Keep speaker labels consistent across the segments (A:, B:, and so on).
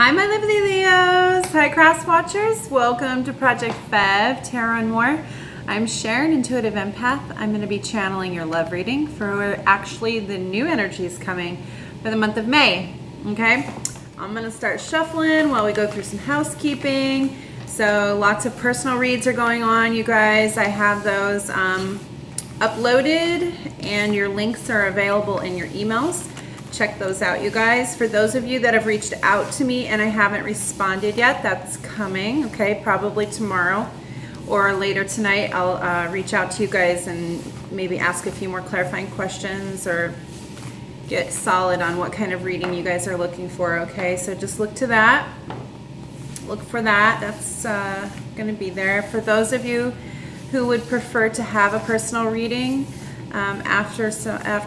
A: Hi my lovely Leos, hi cross watchers, welcome to Project Fev, Tarot and More. I'm Sharon, intuitive empath. I'm going to be channeling your love reading for actually the new energies coming for the month of May, okay? I'm going to start shuffling while we go through some housekeeping. So lots of personal reads are going on, you guys. I have those uploaded and your links are available in your emails. Check those out, you guys. For those of you that have reached out to me and I haven't responded yet, that's coming, okay? Probably tomorrow or later tonight. I'll reach out to you guys and maybe ask a few more clarifying questions or get solid on what kind of reading you guys are looking for, okay? So just look to that. Look for that. That's going to be there. For those of you who would prefer to have a personal reading, after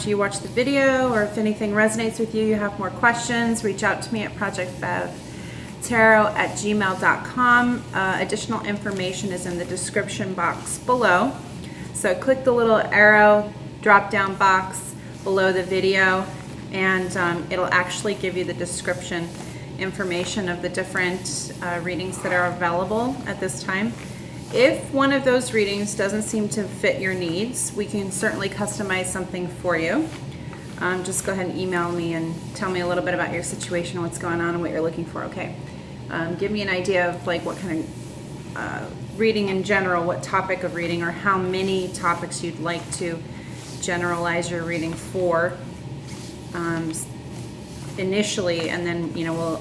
A: you watch the video, or if anything resonates with you, you have more questions, reach out to me at ProjectFEVtarot@gmail.com. Additional information is in the description box below. So click the little arrow drop down box below the video and it'll actually give you the description information of the different readings that are available at this time. If one of those readings doesn't seem to fit your needs, we can certainly customize something for you. Just go ahead and email me and tell me a little bit about your situation, what's going on, and what you're looking for, okay? Give me an idea of like what kind of reading in general, what topic of reading, or how many topics you'd like to generalize your reading for initially, and then, you know, we'll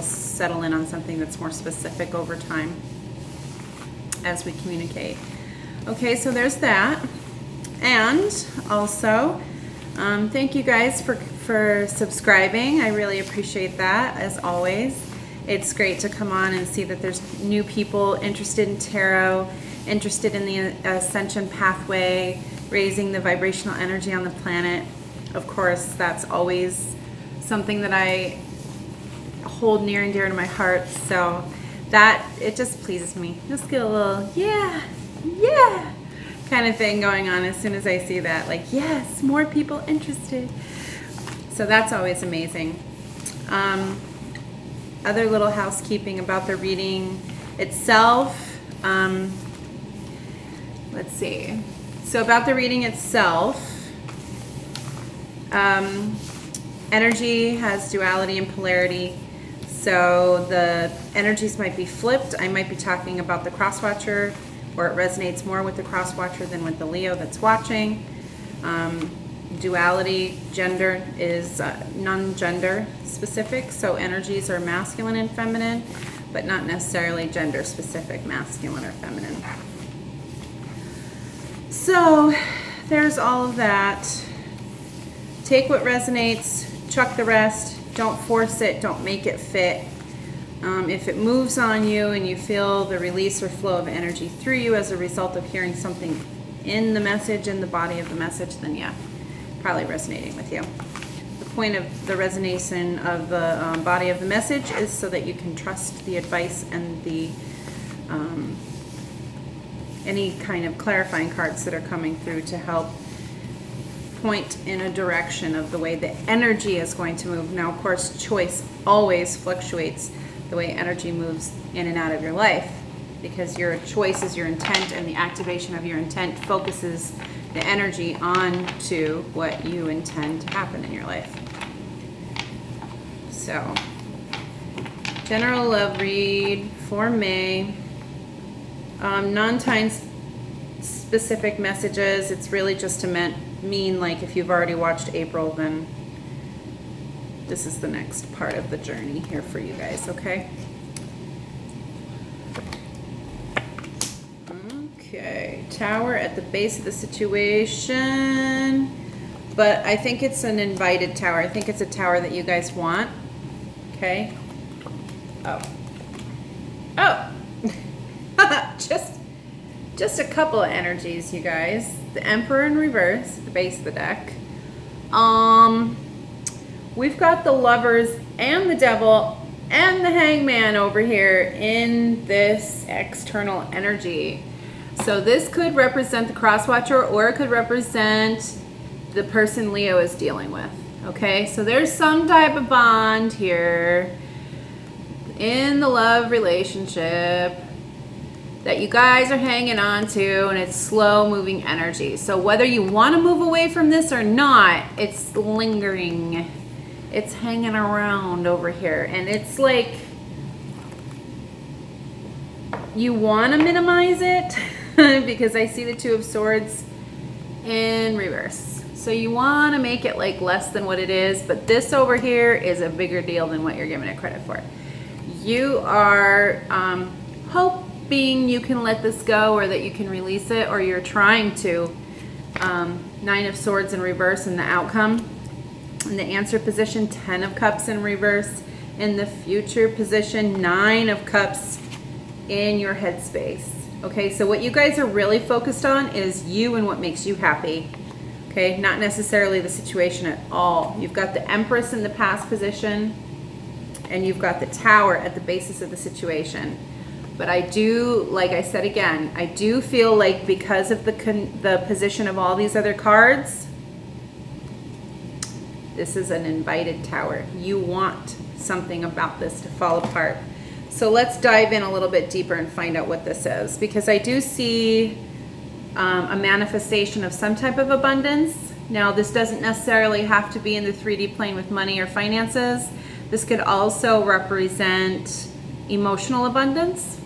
A: settle in on something that's more specific over time as we communicate. Okay, so there's that. And also, thank you guys for subscribing. I really appreciate that, as always. It's great to come on and see that there's new people interested in tarot, interested in the ascension pathway, raising the vibrational energy on the planet. Of course, that's always something that I hold near and dear to my heart. So that, it just pleases me. Just get a little, yeah, kind of thing going on as soon as I see that. Like, yes, more people interested. So that's always amazing. Other little housekeeping about the reading itself. Let's see. So about the reading itself, energy has duality and polarity. So the energies might be flipped. I might be talking about the cross-watcher, or it resonates more with the cross-watcher than with the Leo that's watching. Duality, gender is non-gender specific, so energies are masculine and feminine, but not necessarily gender specific, masculine or feminine. So there's all of that. Take what resonates, chuck the rest. Don't force it, don't make it fit. If it moves on you and you feel the release or flow of energy through you as a result of hearing something in the message, in the body of the message, then yeah, probably resonating with you. The point of the resonation of the body of the message is so that you can trust the advice and the any kind of clarifying cards that are coming through to help point in a direction of the way the energy is going to move. Now, of course, choice always fluctuates the way energy moves in and out of your life, because your choice is your intent, and the activation of your intent focuses the energy on to what you intend to happen in your life. So, general love read for May. Non-time specific messages. It's really just to mean like if you've already watched April, then this is the next part of the journey here for you guys, okay? Okay, Tower at the base of the situation, but I think it's an invited tower. I think it's a tower that you guys want, okay? Oh. Just a couple of energies, you guys. The Emperor in reverse at the base of the deck. We've got the Lovers and the Devil and the Hangman over here in this external energy. So this could represent the cross-watcher, or it could represent the person Leo is dealing with. Okay, so there's some type of bond here. in the love relationship that you guys are hanging on to, and it's slow moving energy. So whether you want to move away from this or not, it's lingering. It's hanging around over here, and it's like you want to minimize it because I see the Two of Swords in reverse. So you want to make it like less than what it is, but this over here is a bigger deal than what you're giving it credit for. You are hoping you can let this go, or that you can release it, or you're trying to. Nine of Swords in reverse in the outcome. In the answer position, 10 of Cups in reverse. In the future position, 9 of Cups in your headspace. Okay, so what you guys are really focused on is you and what makes you happy. Okay, not necessarily the situation at all. You've got the Empress in the past position, and you've got the Tower at the basis of the situation. But I do, like I said again, I do feel like because of the position of all these other cards, this is an invited Tower. You want something about this to fall apart. So let's dive in a little bit deeper and find out what this is, because I do see a manifestation of some type of abundance. Now, this doesn't necessarily have to be in the 3D plane with money or finances. This could also represent emotional abundance.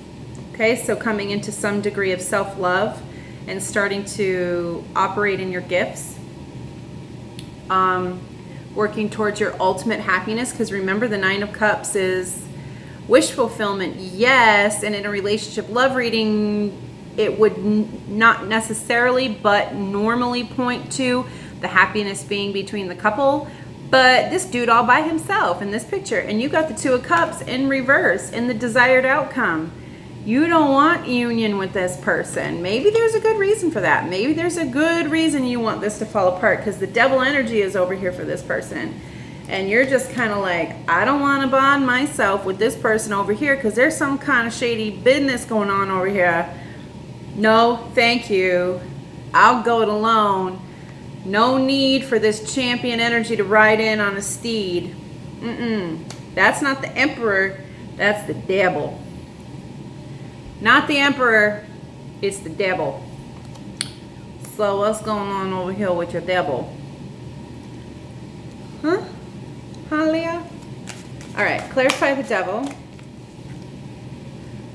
A: Okay, so coming into some degree of self-love and starting to operate in your gifts. Working towards your ultimate happiness, because remember the Nine of Cups is wish fulfillment, yes, and in a relationship love reading, it would not necessarily, but normally point to the happiness being between the couple. But this dude all by himself in this picture, and you got the Two of Cups in reverse in the desired outcome. You don't want union with this person. Maybe there's a good reason for that. Maybe there's a good reason you want this to fall apart, because the Devil energy is over here for this person. And you're just kind of like, I don't want to bond myself with this person over here because there's some kind of shady business going on over here. No, thank you. I'll go it alone. No need for this champion energy to ride in on a steed. That's not the Emperor. That's the Devil. Not the Emperor. It's the Devil. So what's going on over here with your Devil? Huh? Alias? All right, clarify the Devil.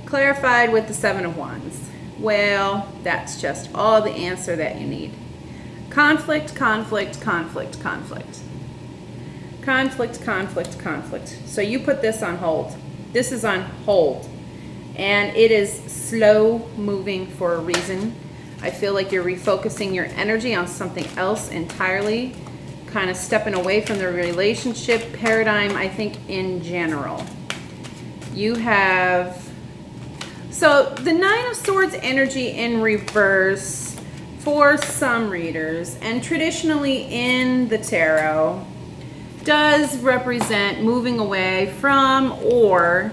A: Clarified with the Seven of Wands. Well, that's just all the answer that you need. Conflict, conflict, conflict, conflict. Conflict, conflict, conflict. So you put this on hold. This is on hold. And it is slow moving for a reason. I feel like you're refocusing your energy on something else entirely. Kind of stepping away from the relationship paradigm, I think, in general. You have... So the Nine of Swords energy in reverse for some readers, and traditionally in the tarot, does represent moving away from, or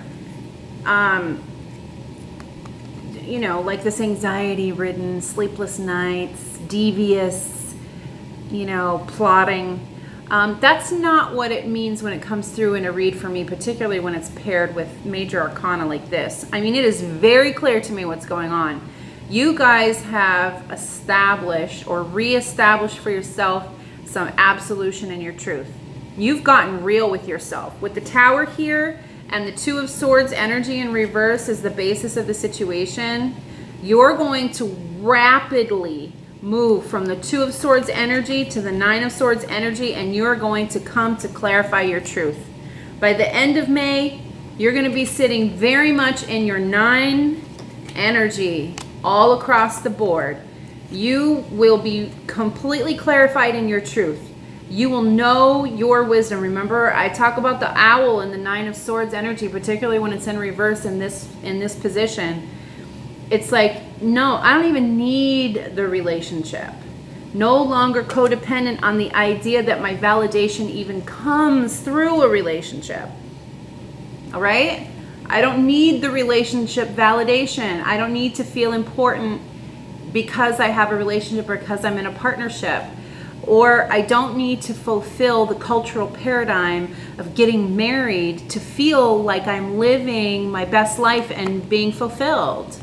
A: you know, like this anxiety-ridden, sleepless nights, devious, you know, plotting. That's not what it means when it comes through in a read for me, particularly when it's paired with major arcana like this. I mean, it is very clear to me what's going on. You guys have established or re-established for yourself some absolution in your truth. You've gotten real with yourself. With the Tower here and the Two of Swords energy in reverse is the basis of the situation, you're going to rapidly move from the Two of Swords energy to the Nine of Swords energy, and you're going to come to clarify your truth. By the end of May, you're going to be sitting very much in your 9 energy all across the board. You will be completely clarified in your truth. You will know your wisdom. Remember, I talk about the owl and the Nine of Swords energy, particularly when it's in reverse in this position. It's like, no, I don't even need the relationship. No longer codependent on the idea that my validation even comes through a relationship. All right? I don't need the relationship validation. I don't need to feel important because I have a relationship or because I'm in a partnership. or I don't need to fulfill the cultural paradigm of getting married to feel like I'm living my best life and being fulfilled.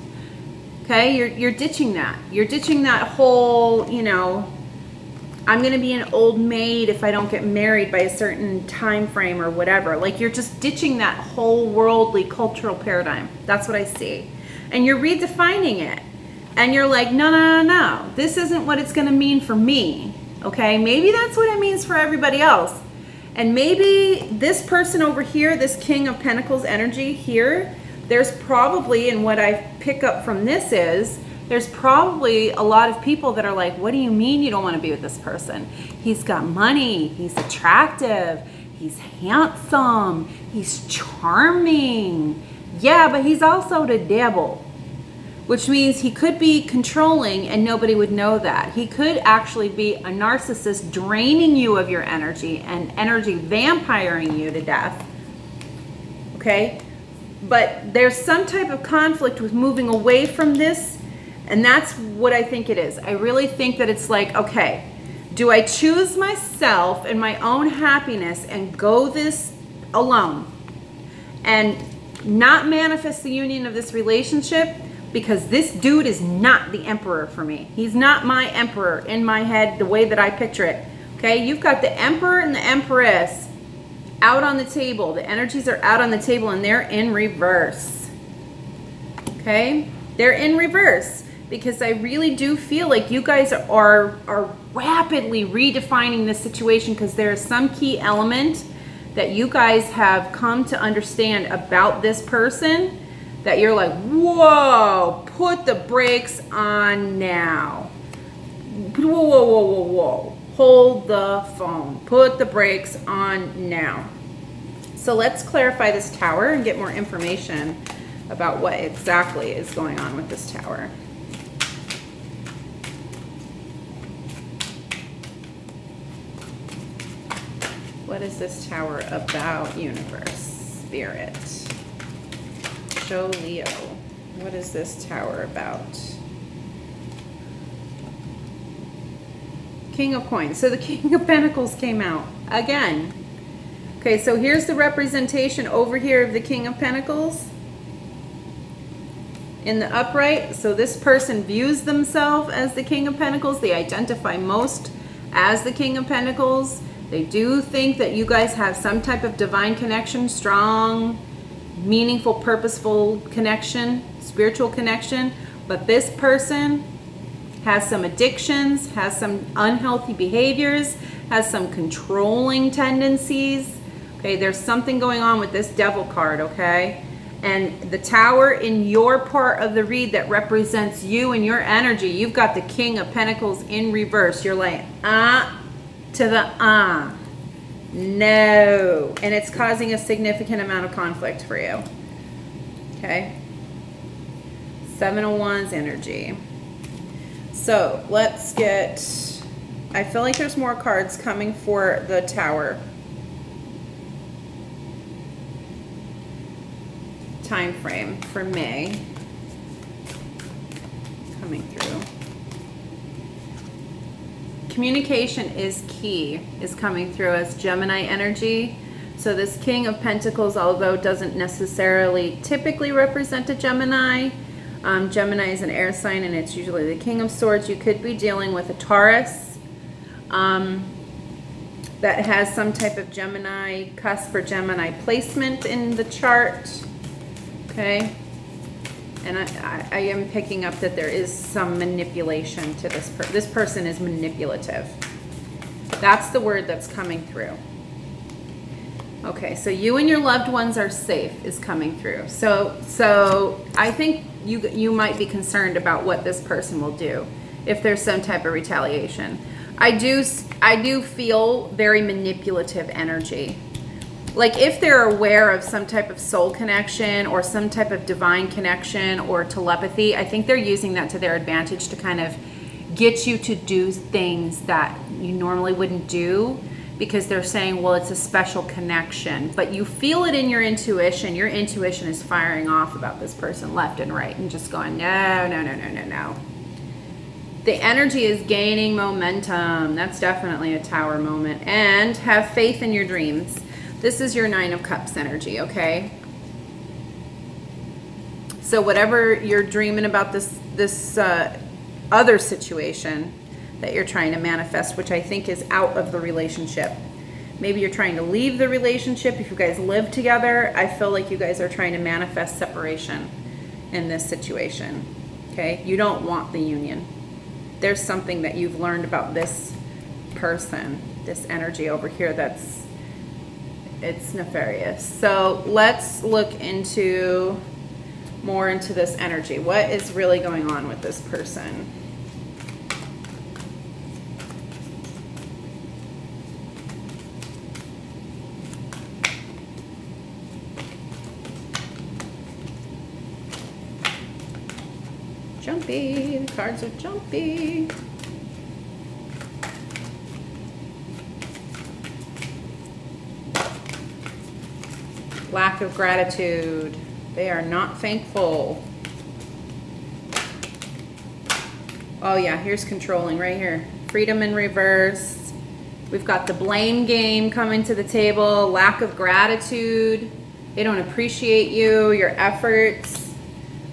A: Okay, you're ditching that. You're ditching that whole, you know, I'm going to be an old maid if I don't get married by a certain time frame or whatever. Like, you're just ditching that whole worldly cultural paradigm. That's what I see. And you're redefining it. And you're like, no, no, no, no. This isn't what it's going to mean for me. Okay, maybe that's what it means for everybody else. And maybe this person over here, this King of Pentacles energy here, there's probably, and what I pick up from this is, there's probably a lot of people that are like, what do you mean you don't want to be with this person? He's got money, he's attractive, he's handsome, he's charming. Yeah, but he's also the devil, which means he could be controlling and nobody would know that. He could actually be a narcissist draining you of your energy and energy vampiring you to death. Okay? But there's some type of conflict with moving away from this. And that's what I think it is. I really think that it's like, okay, do I choose myself and my own happiness and go this alone and not manifest the union of this relationship? Because this dude is not the emperor for me. He's not my emperor in my head the way that I picture it. Okay, you've got the emperor and the empress out on the table. The energies are out on the table and they're in reverse. Okay, they're in reverse. Because I really do feel like you guys are rapidly redefining this situation, because there is some key element that you guys have come to understand about this person that you're like, whoa, put the brakes on now. Whoa, whoa, whoa, whoa, whoa. Hold the phone. Put the brakes on now. So let's clarify this tower and get more information about what exactly is going on with this tower. What is this tower about, universe, spirit? Show Leo. What is this tower about? King of Coins. So the King of Pentacles came out again. Okay, so here's the representation over here of the King of Pentacles in the upright. So this person views themselves as the King of Pentacles. They identify most as the King of Pentacles. They do think that you guys have some type of divine connection, strong, meaningful, purposeful connection, spiritual connection. But this person has some addictions, has some unhealthy behaviors, has some controlling tendencies. Okay, there's something going on with this Devil card, okay? And the tower in your part of the read that represents you and your energy, you've got the King of Pentacles in reverse. You're like, to the no. And it's causing a significant amount of conflict for you. Okay. 7 of Wands energy. So let's get, I feel like there's more cards coming for the tower. Time frame for May. Coming through. Communication is key, is coming through as Gemini energy. So this King of Pentacles, although doesn't necessarily typically represent a Gemini, Gemini is an air sign and it's usually the King of Swords. You could be dealing with a Taurus that has some type of Gemini cusp or Gemini placement in the chart. Okay. And I am picking up that there is some manipulation to this person. This person is manipulative. That's the word that's coming through. Okay, so you and your loved ones are safe is coming through. So I think you might be concerned about what this person will do if there's some type of retaliation. I do feel very manipulative energy. Like if they're aware of some type of soul connection or some type of divine connection or telepathy, I think they're using that to their advantage to kind of get you to do things that you normally wouldn't do, because they're saying, well, it's a special connection. But you feel it in your intuition. Your intuition is firing off about this person left and right and just going, no, no, no, no, no, no. The energy is gaining momentum. That's definitely a Tower moment. And have faith in your dreams. This is your Nine of Cups energy, okay? So whatever you're dreaming about, this other situation that you're trying to manifest, which I think is out of the relationship. Maybe you're trying to leave the relationship. If you guys live together, I feel like you guys are trying to manifest separation in this situation, okay? You don't want the union. There's something that you've learned about this person, this energy over here it's nefarious. So let's look more into this energy. What is really going on with this person? Jumpy, the cards are jumpy. Lack of gratitude. They are not thankful. Oh yeah, here's controlling right here. Freedom in reverse. We've got the blame game coming to the table. Lack of gratitude. They don't appreciate you, your efforts.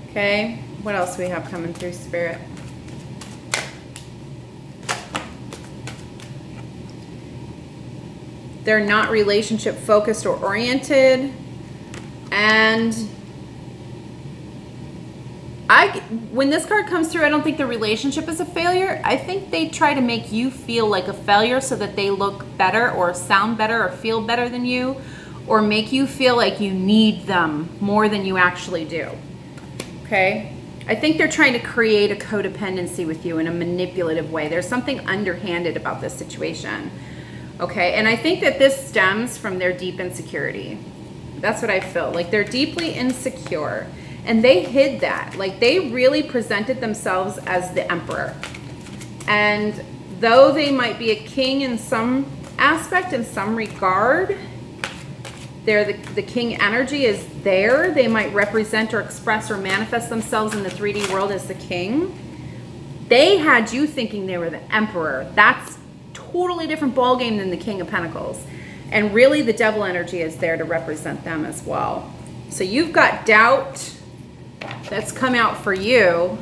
A: Okay, what else do we have coming through, Spirit? They're not relationship focused or oriented. And when this card comes through, I don't think the relationship is a failure. I think they try to make you feel like a failure so that they look better or sound better or feel better than you, or make you feel like you need them more than you actually do. Okay? I think they're trying to create a codependency with you in a manipulative way. There's something underhanded about this situation. Okay? And I think that this stems from their deep insecurity. That's what I feel. Like they're deeply insecure. And they hid that. Like they really presented themselves as the emperor. And though they might be a king in some aspect, in some regard, they're the king energy is there. They might represent or express or manifest themselves in the 3D world as the king. They had you thinking they were the emperor. That's totally different ballgame than the King of Pentacles. And really the devil energy is there to represent them as well. So you've got doubt that's come out for you,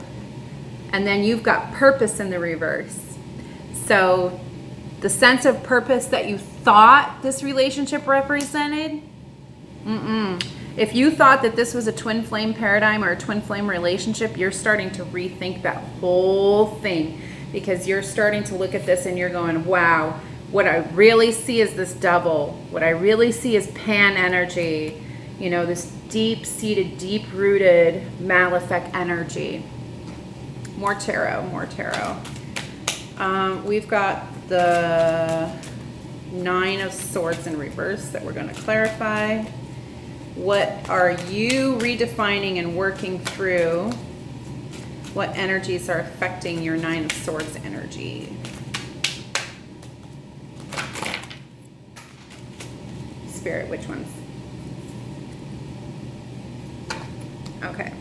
A: and then you've got purpose in the reverse. So the sense of purpose that you thought this relationship represented, if you thought that this was a twin flame paradigm or a twin flame relationship, you're starting to rethink that whole thing, because you're starting to look at this and you're going, wow, what I really see is this double. What I really see is pan energy, you know, this deep-seated, deep-rooted malefic energy. More tarot, more tarot. We've got the Nine of Swords in reverse that we're going to clarify. What are you redefining and working through? What energies are affecting your Nine of Swords energy? Spirit, which ones? Okay.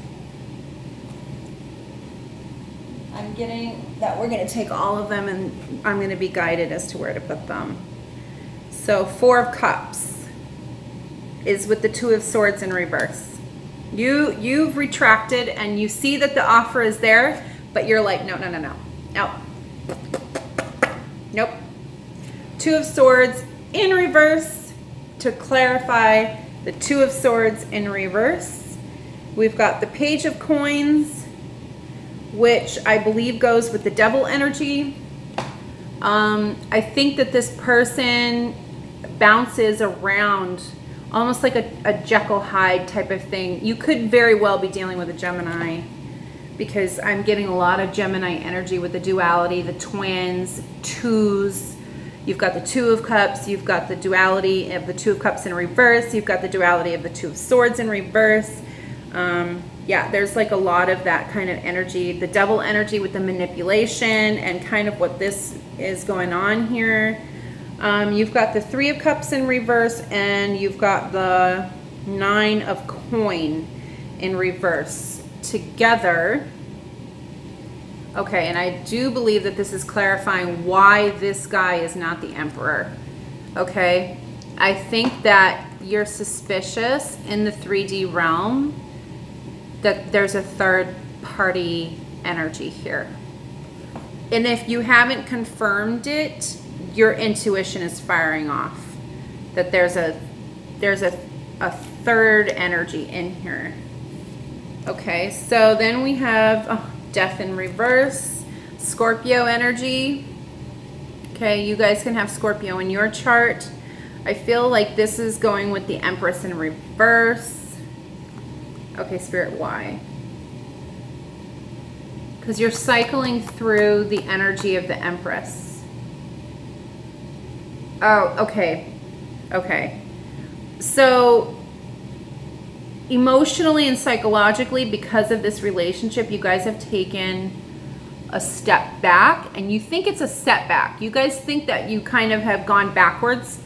A: I'm getting that we're going to take all of them and I'm going to be guided as to where to put them. So Four of Cups is with the Two of Swords in reverse. You've retracted and you see that the offer is there, but you're like, no. Nope. Two of Swords in reverse. To clarify the Two of Swords in reverse, we've got the Page of Coins, which I believe goes with the devil energy. I think that this person bounces around almost like a Jekyll Hyde type of thing. You could very well be dealing with a Gemini, because I'm getting a lot of Gemini energy with the duality, the twins, twos. You've got the Two of Cups, you've got the duality of the Two of Cups in reverse, you've got the duality of the Two of Swords in reverse. Yeah, there's like a lot of that kind of energy. The devil energy with the manipulation and kind of what this is going on here. You've got the Three of Cups in reverse, and you've got the Nine of Coin in reverse. Together, Okay, and I do believe that this is clarifying why this guy is not the Emperor. Okay, I think that you're suspicious in the 3D realm that there's a third party energy here. And if you haven't confirmed it, your intuition is firing off that there's a third energy in here. Okay, so then we have Death in reverse, Scorpio energy. Okay, you guys can have Scorpio in your chart. I feel like this is going with the Empress in reverse. Okay, Spirit, why? Because you're cycling through the energy of the Empress. Oh, okay. Okay. So, emotionally and psychologically, because of this relationship, you guys have taken a step back, and you think it's a setback. You guys think that you kind of have gone backwards,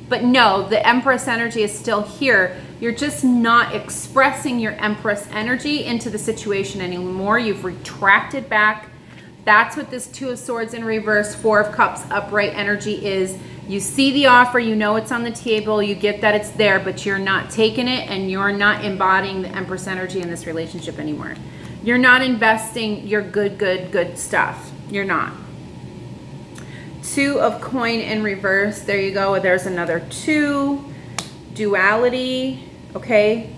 A: but no, the Empress energy is still here. You're just not expressing your Empress energy into the situation anymore. You've retracted back. That's what this Two of Swords in reverse, Four of Cups upright energy is. You see the offer, you know it's on the table, you get that it's there, but you're not taking it, and you're not embodying the Empress energy in this relationship anymore. You're not investing your good stuff. You're not. Two of coin in reverse. There you go. There's another two. Duality. Okay.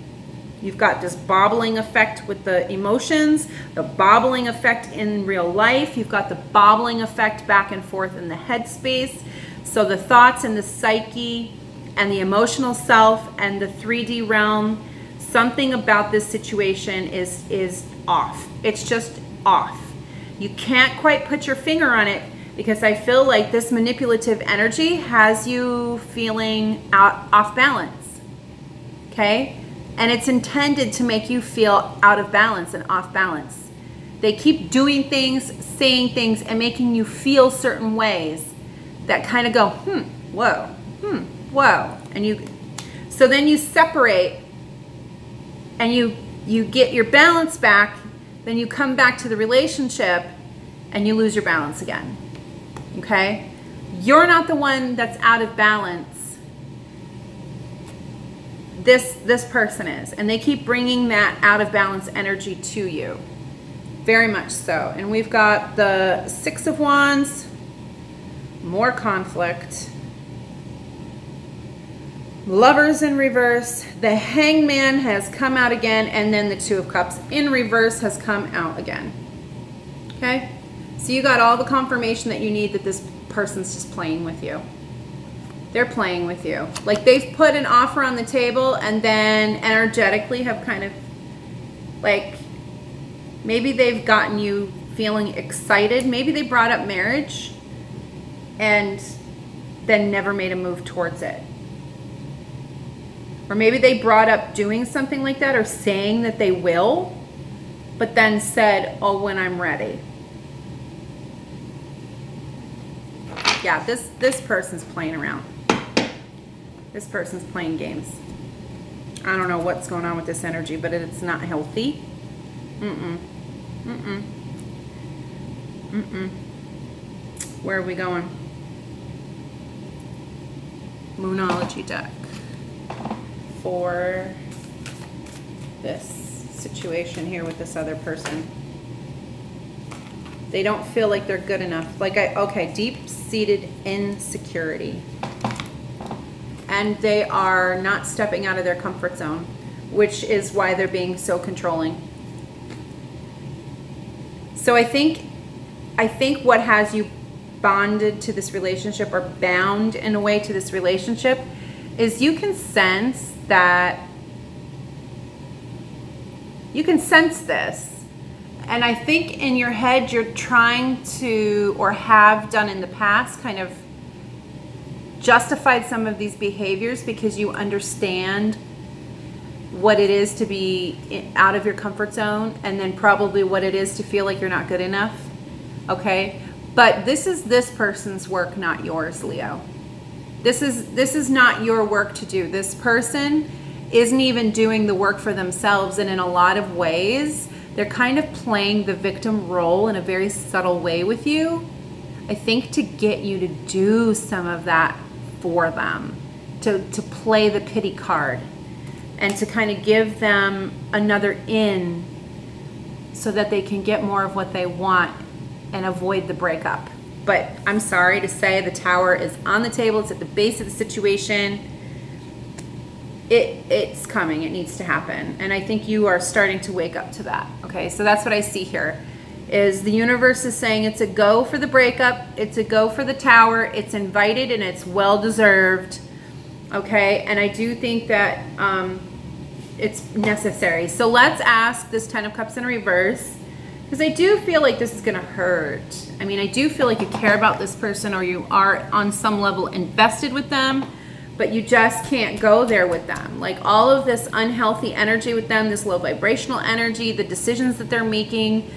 A: You've got this bobbling effect with the emotions, the bobbling effect in real life. You've got the bobbling effect back and forth in the headspace. So the thoughts and the psyche and the emotional self and the 3D realm, something about this situation is off. It's just off. You can't quite put your finger on it because I feel like this manipulative energy has you feeling off balance. Okay? And it's intended to make you feel out of balance and off balance. They keep doing things, saying things, and making you feel certain ways that kind of go, whoa, whoa. And so then you separate and you get your balance back, then you come back to the relationship and you lose your balance again. Okay? You're not the one that's out of balance. This person is, and they keep bringing that out of balance energy to you. Very much so. And we've got the Six of Wands, more conflict, Lovers in reverse, the Hangman has come out again, and then the Two of Cups in reverse has come out again. Okay? So you got all the confirmation that you need that this person's just playing with you. They're playing with you. Like they've put an offer on the table and then energetically have kind of like, maybe they've gotten you feeling excited. Maybe they brought up marriage and then never made a move towards it. Or maybe they brought up doing something like that or saying that they will, but then said, oh, when I'm ready. Yeah, this person's playing around. This person's playing games. I don't know what's going on with this energy, but it's not healthy. Where are we going? Moonology deck for this situation here with this other person. They don't feel like they're good enough. Like okay, deep-seated insecurity. And they are not stepping out of their comfort zone, which is why they're being so controlling. So I think what has you bonded to this relationship or bound in a way to this relationship is you can sense that, you can sense this. And I think in your head you're trying to, or have done in the past, kind of justified some of these behaviors because you understand what it is to be out of your comfort zone, and then probably what it is to feel like you're not good enough. Okay? But this is this person's work, not yours, Leo. This is not your work to do. This person isn't even doing the work for themselves, and in a lot of ways They're kind of playing the victim role in a very subtle way with you, I think, to get you to do some of that for them, to play the pity card and to kind of give them another in so that they can get more of what they want and avoid the breakup. But I'm sorry to say, the Tower is on the table. It's at the base of the situation. It's coming. It needs to happen. And I think you are starting to wake up to that. Okay, so that's what I see here. Is the universe is saying it's a go for the breakup. It's a go for the Tower. It's invited and it's well-deserved. Okay, and I do think that it's necessary. So let's ask this 10 of Cups in reverse, because I do feel like this is going to hurt. I mean, I do feel like you care about this person, or you are on some level invested with them, but you just can't go there with them. Like all of this unhealthy energy with them, this low vibrational energy, the decisions that they're making,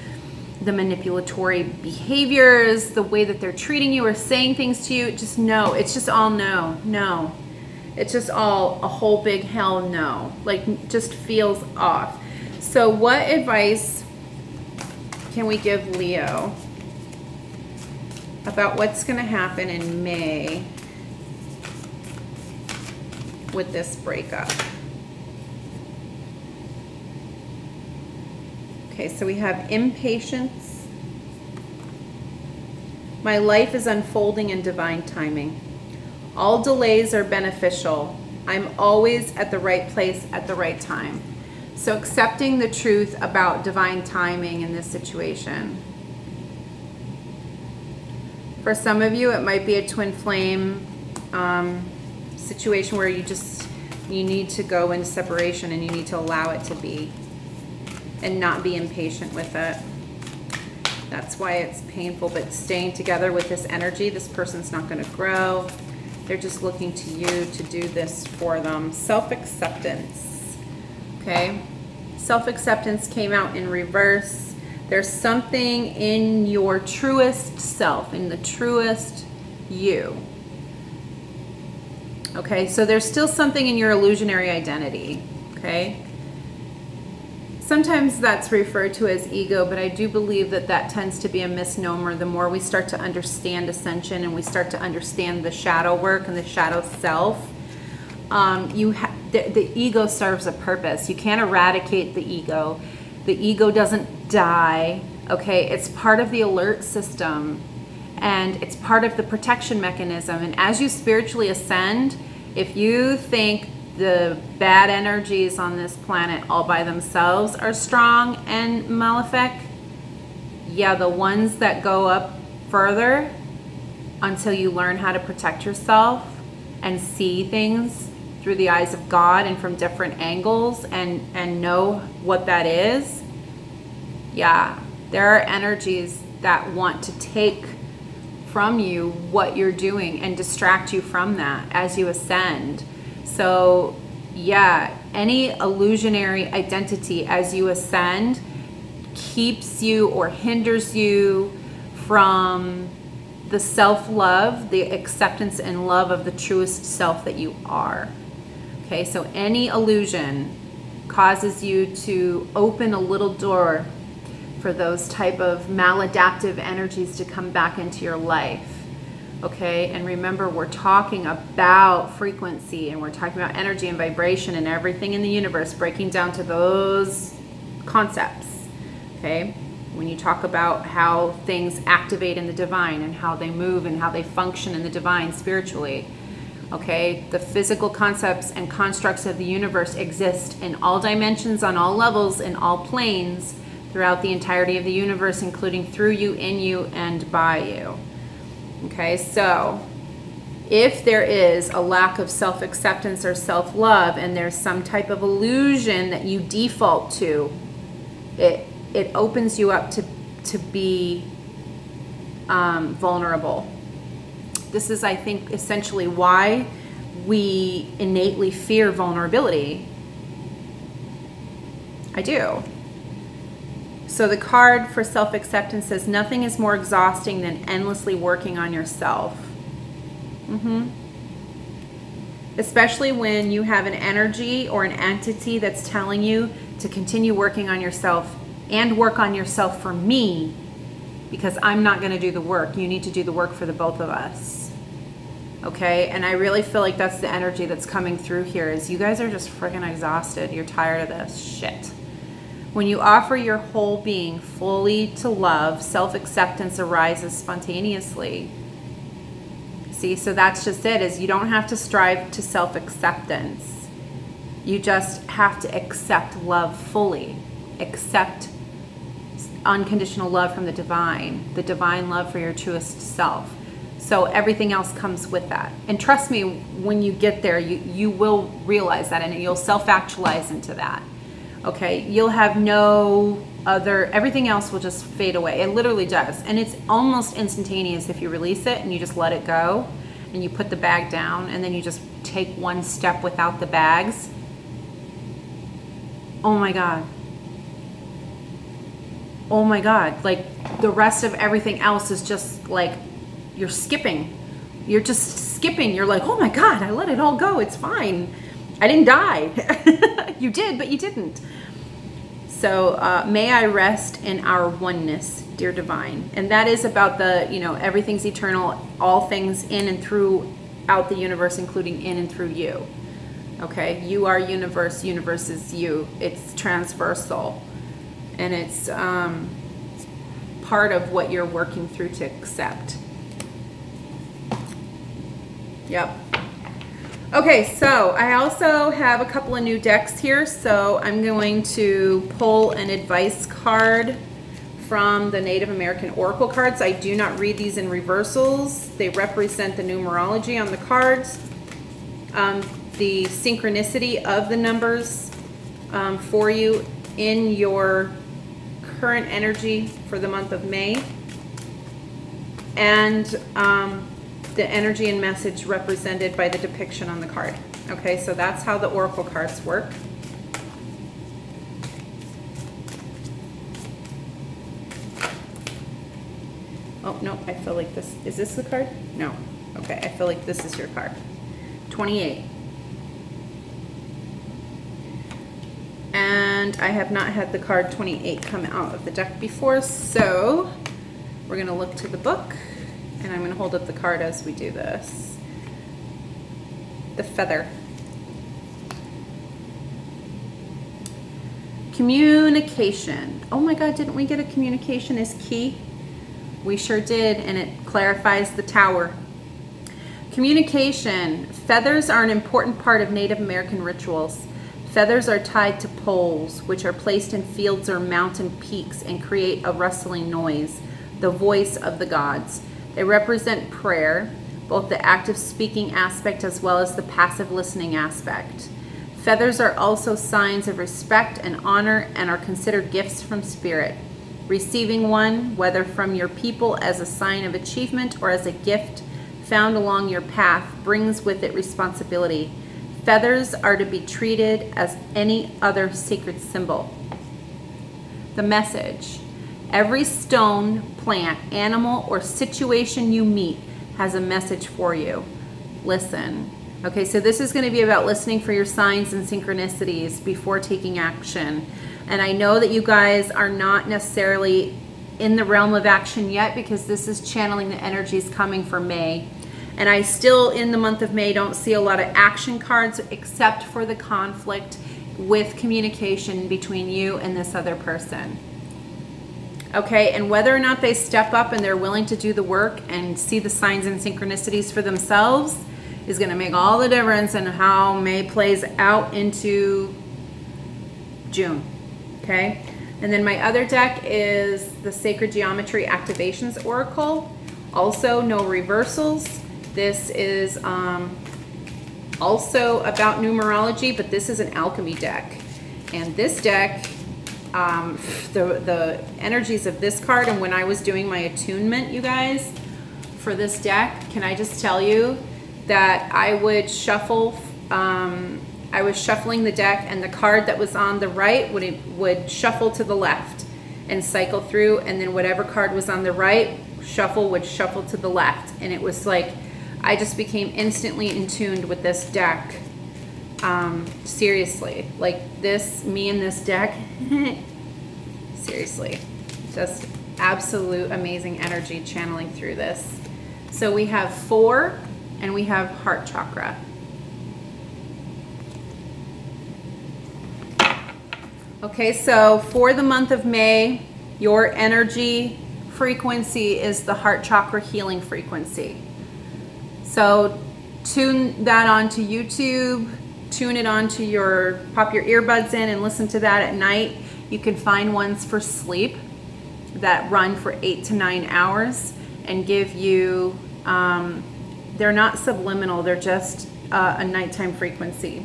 A: the manipulatory behaviors, the way that they're treating you or saying things to you, just no. It's just all no, no. It's just all a whole big hell no. Like, just feels off. So what advice can we give Leo about what's going to happen in May with this breakup? Okay, so we have impatience. My life is unfolding in divine timing. All delays are beneficial. I'm always at the right place at the right time. So accepting the truth about divine timing in this situation. For some of you, it might be a twin flame situation where you need to go into separation and you need to allow it to be and not be impatient with it. That's why it's painful, but staying together with this energy, this person's not going to grow. They're just looking to you to do this for them. Self-acceptance. Okay? Self-acceptance came out in reverse. There's something in your truest self, in the truest you. Okay? So there's still something in your illusionary identity. Okay? Sometimes that's referred to as ego, but I do believe that that tends to be a misnomer. The more we start to understand ascension and we start to understand the shadow work and the shadow self, the ego serves a purpose. You can't eradicate the ego. The ego doesn't die, okay? It's part of the alert system, and it's part of the protection mechanism. And as you spiritually ascend, if you think the bad energies on this planet all by themselves are strong and malefic, yeah, the ones that go up further until you learn how to protect yourself and see things through the eyes of God and from different angles and know what that is, yeah, there are energies that want to take from you what you're doing and distract you from that as you ascend. So yeah, any illusionary identity as you ascend keeps you or hinders you from the self-love, the acceptance and love of the truest self that you are. Okay, so any illusion causes you to open a little door for those type of maladaptive energies to come back into your life. Okay, and remember, we're talking about frequency, and we're talking about energy and vibration and everything in the universe, breaking down to those concepts. Okay, when you talk about how things activate in the divine and how they move and how they function in the divine spiritually. Okay, the physical concepts and constructs of the universe exist in all dimensions, on all levels, in all planes, throughout the entirety of the universe, including through you, in you, and by you. Okay, so if there is a lack of self-acceptance or self-love and there's some type of illusion that you default to, it opens you up to be vulnerable. This is, I think, essentially why we innately fear vulnerability. I do. So the card for self-acceptance says, nothing is more exhausting than endlessly working on yourself. Especially when you have an energy or an entity that's telling you to continue working on yourself and work on yourself for me, because I'm not going to do the work. You need to do the work for the both of us. Okay? And I really feel like that's the energy that's coming through here, is you guys are just freaking exhausted. You're tired of this shit. When you offer your whole being fully to love, self-acceptance arises spontaneously. See, so that's just it, is you don't have to strive to self-acceptance. You just have to accept love fully. Accept unconditional love from the divine love for your truest self. So everything else comes with that. And trust me, when you get there, you will realize that, and you'll self-actualize into that. Okay, you'll have no other, everything else will just fade away. It literally does. And it's almost instantaneous if you release it and you just let it go and you put the bag down and then you just take one step without the bags. Oh my God. Oh my God. Like the rest of everything else is just like, you're skipping. You're just skipping. You're like, oh my God, I let it all go. It's fine. I didn't die. You did, but you didn't. So may I rest in our oneness, dear divine. And that is about the, you know, everything's eternal, all things in and throughout the universe, including in and through you. Okay, you are universe, universe is you. It's transversal. And it's part of what you're working through to accept. Yep. Okay, so I also have a couple of new decks here, so I'm going to pull an advice card from the Native American Oracle cards. I do not read these in reversals. They represent the numerology on the cards, the synchronicity of the numbers for you in your current energy for the month of May, and the energy and message represented by the depiction on the card. Okay, so that's how the Oracle cards work. Oh, no, I feel like this, is this the card? No. Okay, I feel like this is your card. 28. And I have not had the card 28 come out of the deck before, so we're going to look to the book. And I'm going to hold up the card as we do this. The feather. Communication. Oh my God, didn't we get a communication is key? We sure did, and it clarifies the tower. Communication. Feathers are an important part of Native American rituals. Feathers are tied to poles, which are placed in fields or mountain peaks and create a rustling noise, the voice of the gods. They represent prayer, both the active speaking aspect as well as the passive listening aspect. Feathers are also signs of respect and honor and are considered gifts from spirit. Receiving one, whether from your people as a sign of achievement or as a gift found along your path, brings with it responsibility. Feathers are to be treated as any other sacred symbol. The message. Every stone, plant, animal, or situation you meet has a message for you. Listen. Okay, so this is going to be about listening for your signs and synchronicities before taking action. And I know that you guys are not necessarily in the realm of action yet, because this is channeling the energies coming for May. And I still, in the month of May, don't see a lot of action cards except for the conflict with communication between you and this other person. Okay, and whether or not they step up and they're willing to do the work and see the signs and synchronicities for themselves is going to make all the difference in how May plays out into June. Okay, and then my other deck is the Sacred Geometry Activations Oracle. Also, no reversals. This is also about numerology, but this is an alchemy deck. And this deck, the energies of this card, and when I was doing my attunement, you guys, for this deck, can I just tell you that I would shuffle, I was shuffling the deck, and the card that was on the right would shuffle to the left and cycle through, and then whatever card was on the right would shuffle to the left. And it was like, I just became instantly in tune with this deck. Seriously, like this, me and this deck, Seriously, just absolute amazing energy channeling through this. So we have 4 and we have heart chakra. Okay, so for the month of May, your energy frequency is the heart chakra healing frequency. So tune that onto YouTube, tune it onto pop your earbuds in and listen to that at night. You can find ones for sleep that run for 8 to 9 hours and give you, they're not subliminal, they're just a nighttime frequency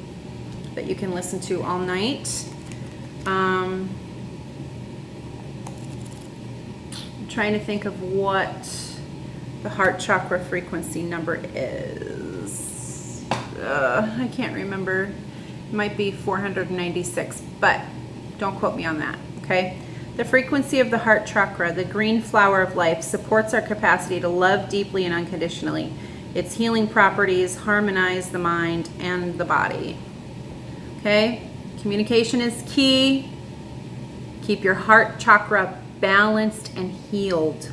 A: that you can listen to all night. I'm trying to think of what the heart chakra frequency number is. I can't remember. It might be 496, but don't quote me on that, okay? The frequency of the heart chakra, the green flower of life, supports our capacity to love deeply and unconditionally. Its healing properties harmonize the mind and the body. Okay? Communication is key. Keep your heart chakra balanced and healed.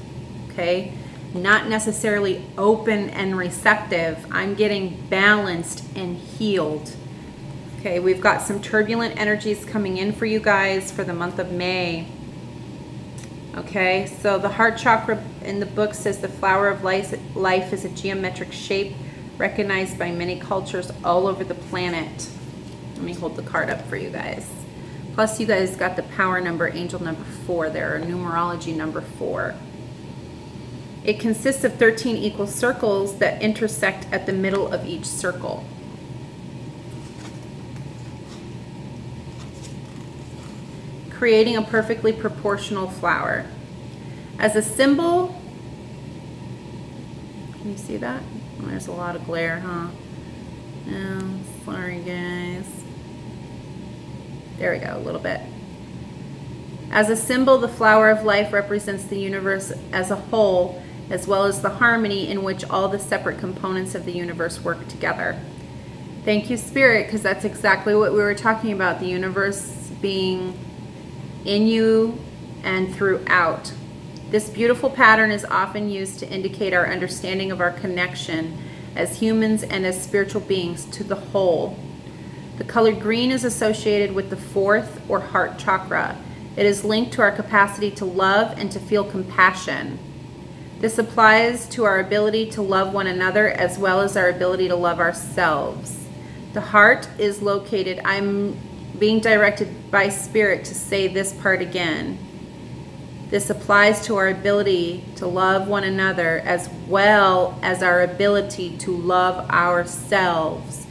A: Okay? Not necessarily open and receptive. I'm getting balanced and healed. Okay, we've got some turbulent energies coming in for you guys for the month of May. Okay, so the heart chakra in the book says the flower of life is a geometric shape recognized by many cultures all over the planet. Let me hold the card up for you guys. Plus you guys got the power number, angel number 4 there, or numerology number 4. It consists of 13 equal circles that intersect at the middle of each circle. Creating a perfectly proportional flower. As a symbol, can you see that? Oh, there's a lot of glare, huh? Oh, sorry guys. There we go, a little bit. As a symbol, the flower of life represents the universe as a whole, as well as the harmony in which all the separate components of the universe work together. Thank you, Spirit, because that's exactly what we were talking about, the universe being in you and throughout. This beautiful pattern is often used to indicate our understanding of our connection as humans and as spiritual beings to the whole. The color green is associated with the 4th or heart chakra. It is linked to our capacity to love and to feel compassion. This applies to our ability to love one another as well as our ability to love ourselves. The heart is located, I'm being directed by Spirit to say this part again. This applies to our ability to love one another as well as our ability to love ourselves.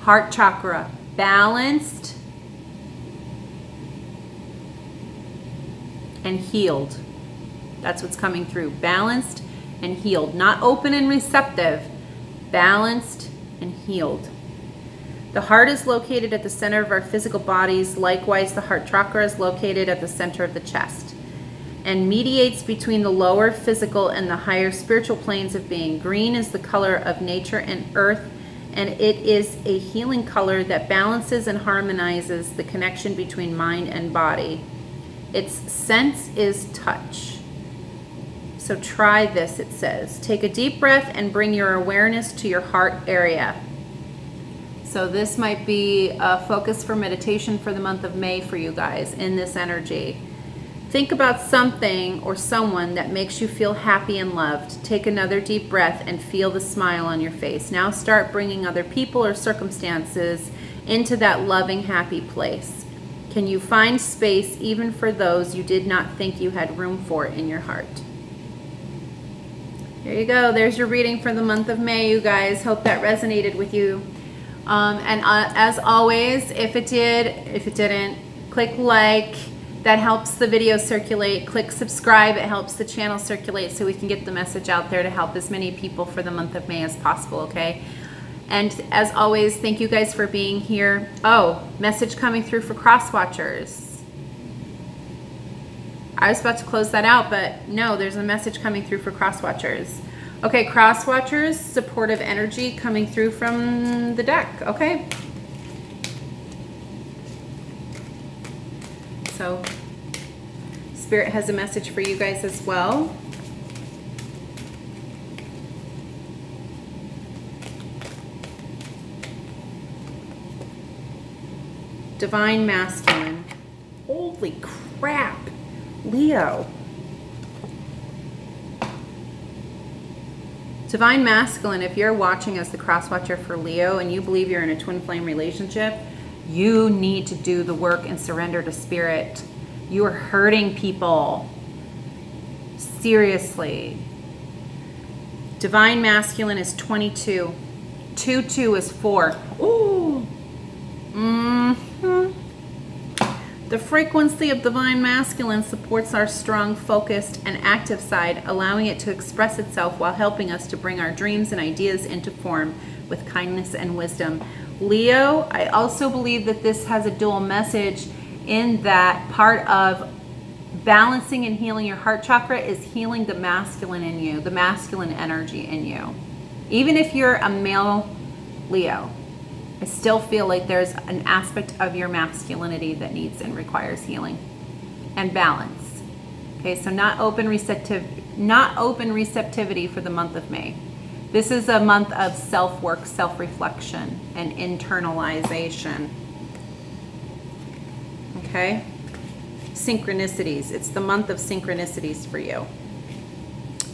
A: Heart chakra, balanced and healed. That's what's coming through. Balanced and healed. Not open and receptive. Balanced and healed. The heart is located at the center of our physical bodies. Likewise, the heart chakra is located at the center of the chest and mediates between the lower physical and the higher spiritual planes of being. Green is the color of nature and earth, and it is a healing color that balances and harmonizes the connection between mind and body. Its sense is touch. So try this, it says. Take a deep breath and bring your awareness to your heart area. So this might be a focus for meditation for the month of May for you guys in this energy. Think about something or someone that makes you feel happy and loved. Take another deep breath and feel the smile on your face. Now start bringing other people or circumstances into that loving, happy place. Can you find space even for those you did not think you had room for in your heart? There you go. There's your reading for the month of May, you guys. Hope that resonated with you. As always, if it did, if it didn't, click like. That helps the video circulate. Click subscribe. It helps the channel circulate so we can get the message out there to help as many people for the month of May as possible, okay? And as always, thank you guys for being here. Oh, message coming through for cross watchers. I was about to close that out, but no, there's a message coming through for cross watchers. Okay, cross watchers, supportive energy coming through from the deck, okay? So Spirit has a message for you guys as well. Divine Masculine. Holy crap, Leo. Divine Masculine, if you're watching as the cross watcher for Leo and you believe you're in a twin flame relationship, you need to do the work and surrender to Spirit. You are hurting people. Seriously. Divine Masculine is 22. 2-2 is 4. Ooh. The frequency of Divine Masculine supports our strong, focused, and active side, allowing it to express itself while helping us to bring our dreams and ideas into form with kindness and wisdom. Leo, I also believe that this has a dual message in that part of balancing and healing your heart chakra is healing the masculine in you, the masculine energy in you. Even if you're a male Leo, I still feel like there's an aspect of your masculinity that needs and requires healing and balance. Okay, so not open receptivity for the month of May. This is a month of self-work, self-reflection, and internalization. Okay? Synchronicities. It's the month of synchronicities for you.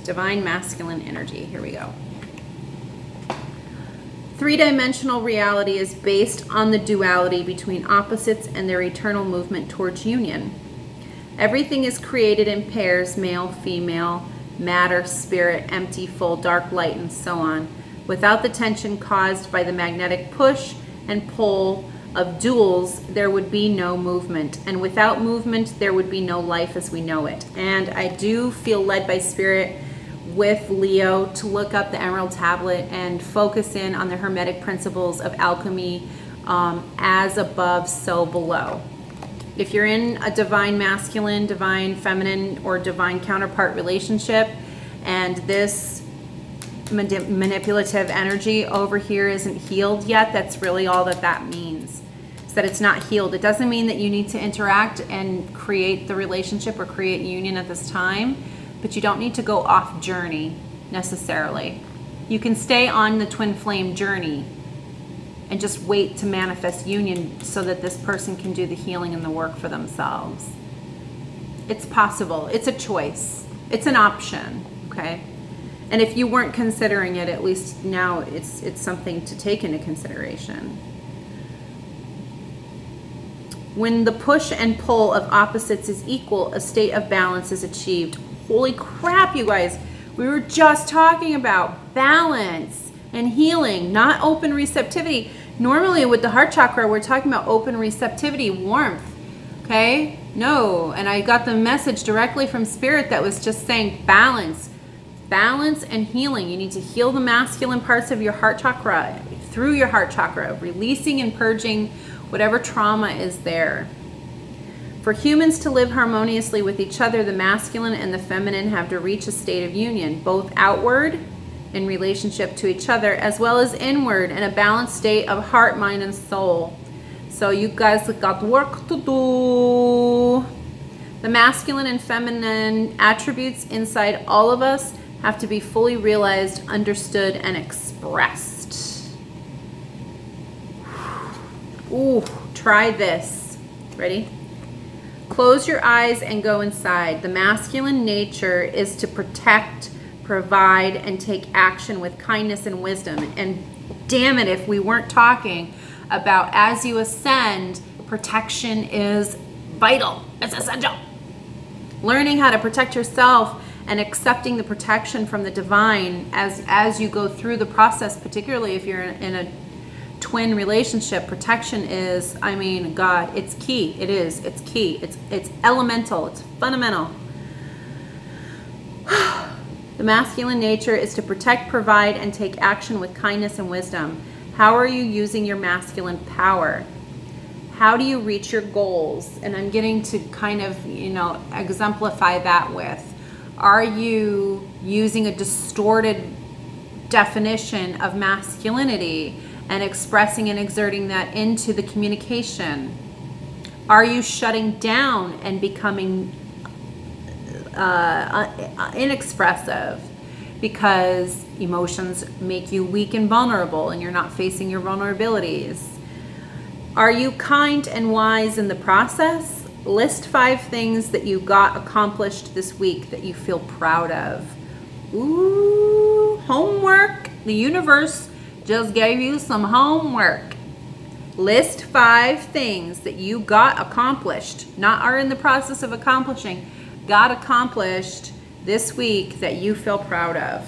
A: Divine Masculine energy. Here we go. Three-dimensional reality is based on the duality between opposites and their eternal movement towards union. Everything is created in pairs, male, female, matter, spirit, empty, full, dark, light, and so on. Without the tension caused by the magnetic push and pull of duals, there would be no movement. And without movement, there would be no life as we know it. And I do feel led by Spirit with Leo to look up the Emerald Tablet and focus in on the Hermetic principles of alchemy, as above, so below. If you're in a divine masculine, divine feminine, or divine counterpart relationship, and this manipulative energy over here isn't healed yet, that's really all that that means. Is that it's not healed. It doesn't mean that you need to interact and create the relationship or create union at this time, but you don't need to go off journey necessarily. You can stay on the twin flame journey and just wait to manifest union so that this person can do the healing and the work for themselves. It's possible. It's a choice. It's an option, okay? And if you weren't considering it, at least now it's something to take into consideration. When the push and pull of opposites is equal, a state of balance is achieved. Holy crap, you guys. We were just talking about balance and healing, not open receptivity. Normally with the heart chakra, we're talking about open receptivity, warmth, okay? No, and I got the message directly from Spirit that was just saying balance. Balance and healing. You need to heal the masculine parts of your heart chakra through your heart chakra, releasing and purging whatever trauma is there. For humans to live harmoniously with each other, the masculine and the feminine have to reach a state of union, both outward in relationship to each other, as well as inward in a balanced state of heart, mind, and soul. So you guys got work to do. The masculine and feminine attributes inside all of us have to be fully realized, understood, and expressed. Ooh, try this. Ready? Close your eyes and go inside. The masculine nature is to protect, provide, and take action with kindness and wisdom. And damn it, if we weren't talking about as you ascend, protection is vital. It's essential. Learning how to protect yourself and accepting the protection from the divine as you go through the process, particularly if you're in a twin relationship, protection is, I mean, God, it's key. It is. It's key. It's elemental. It's fundamental. The masculine nature is to protect, provide, and take action with kindness and wisdom. How are you using your masculine power? How do you reach your goals? And I'm getting to kind of, exemplify that with, are you using a distorted definition of masculinity and expressing and exerting that into the communication? Are you shutting down and becoming inexpressive because emotions make you weak and vulnerable and you're not facing your vulnerabilities. Are you kind and wise in the process? List 5 things that you got accomplished this week that you feel proud of. Ooh, homework. The universe just gave you some homework. List 5 things that you got accomplished, not are in the process of accomplishing, got accomplished this week that you feel proud of.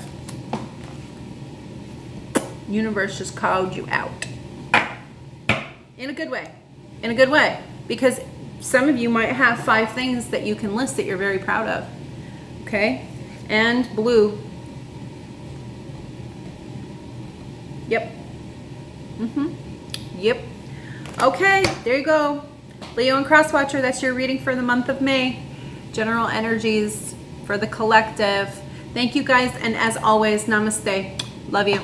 A: Universe just called you out. In a good way. In a good way. Because some of you might have 5 things that you can list that you're very proud of. Okay? And blue. Yep. Yep. Okay, there you go. Leo and Crosswatcher, that's your reading for the month of May. General energies for the collective. Thank you guys, and as always, namaste. Love you.